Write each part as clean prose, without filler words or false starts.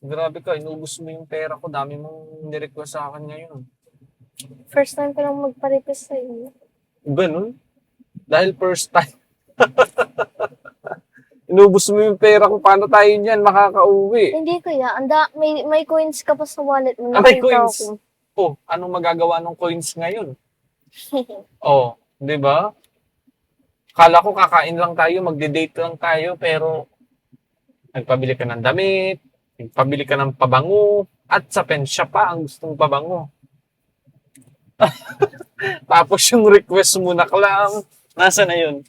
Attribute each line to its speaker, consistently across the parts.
Speaker 1: Grabe ka, inubos mo yung pera ko. Dami mong nirequest sa akin ngayon.
Speaker 2: First time ko lang magpa-request sa'yo.
Speaker 1: Ganun? Dahil first time. Inubos mo yung pera ko. Paano tayo niyan makakauwi?
Speaker 2: Hindi kuya, may coins ka pa sa wallet mo.
Speaker 1: Ah, may
Speaker 2: Nakita
Speaker 1: coins.
Speaker 2: ko.
Speaker 1: Oh, anong magagawa ng coins ngayon? Oh, di ba? Kala ko kakain lang tayo, magde-date lang tayo, pero nagpabili ka ng damit, nagpabili ka ng pabango, at sa pensya pa ang gustong pabango. Tapos yung request mo na clam, nasa na yun?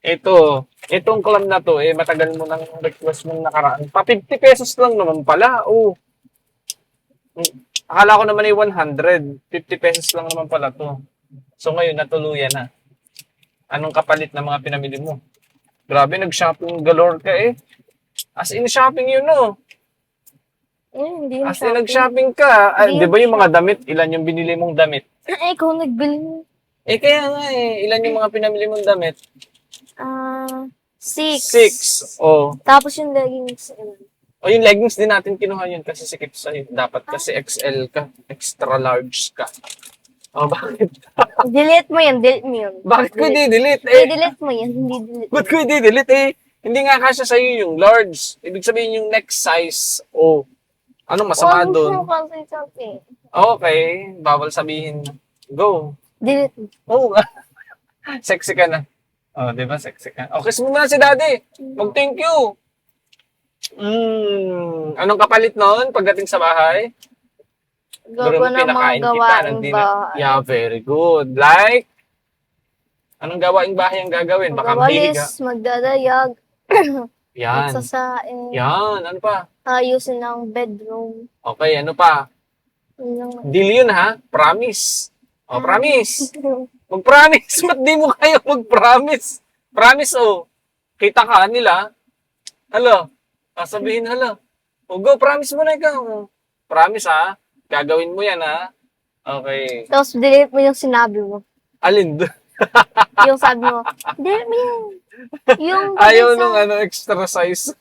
Speaker 1: Itong clam na to, matagal mo nang request mong nakaraan. Pa 50 pesos lang naman pala, oh. Akala ko naman ay 100, 50 pesos lang naman pala to. So ngayon, natuluyan na. Anong kapalit ng mga pinamili mo? Grabe, nag-shopping galore ka eh. As in shopping yun, no?
Speaker 2: Hindi yung
Speaker 1: As in
Speaker 2: shopping.
Speaker 1: nag-shopping ka.
Speaker 2: Hindi
Speaker 1: Di ba
Speaker 2: yung
Speaker 1: yung mga damit? Ilan yung binili mong damit?
Speaker 2: Ikaw nagbili.
Speaker 1: Kaya nga ilan yung mga pinamili mong damit?
Speaker 2: 6.
Speaker 1: 6. Oh.
Speaker 2: Tapos yung leggings.
Speaker 1: O yung leggings din natin kinuha yun kasi sikip sa'yo. Dapat kasi XL ka. Extra large ka. Oh, bakit?
Speaker 2: Delete mo yan.
Speaker 1: Bakit ko i-delete?
Speaker 2: Delete mo yan. Hindi delete.
Speaker 1: Ba't ko i-delete Hindi nga kasya sa'yo yung large. Ibig sabihin yung next size. Oh. Anong masama doon?
Speaker 2: Kasi shopping.
Speaker 1: Okay. Bawal sabihin. Go.
Speaker 2: Delete mo.
Speaker 1: Oo nga. Sexy ka na. Oh, di ba? Sexy ka. Okay, mo na si daddy. Mag-thank you. Anong kapalit noon pagdating sa bahay?
Speaker 2: Gawa ng mga gawaing bahay.
Speaker 1: Yeah, very good. Like, anong gawaing bahay ang gagawin? Baka mahilig ka.
Speaker 2: Magwawalis, magdadayag,
Speaker 1: Yan.
Speaker 2: magsasaing,
Speaker 1: Yan. Ano pa?
Speaker 2: ayusin ng bedroom.
Speaker 1: Okay, ano pa?
Speaker 2: Yun lang.
Speaker 1: Deal yun ha? Promise. Oh, promise. Mag-promise. Ba't di mo kayo mag-promise? Promise, oh. Kita ka nila. Hala. Sasabihin, hala. O, go, promise mo na ikaw. Promise, ha? Gagawin mo yan, ha? Okay.
Speaker 2: Tapos delete mo yung sinabi mo.
Speaker 1: Alin doon?
Speaker 2: Yung sabi mo, delete mo yun. Yung
Speaker 1: Ayaw
Speaker 2: sa-
Speaker 1: nung extra size.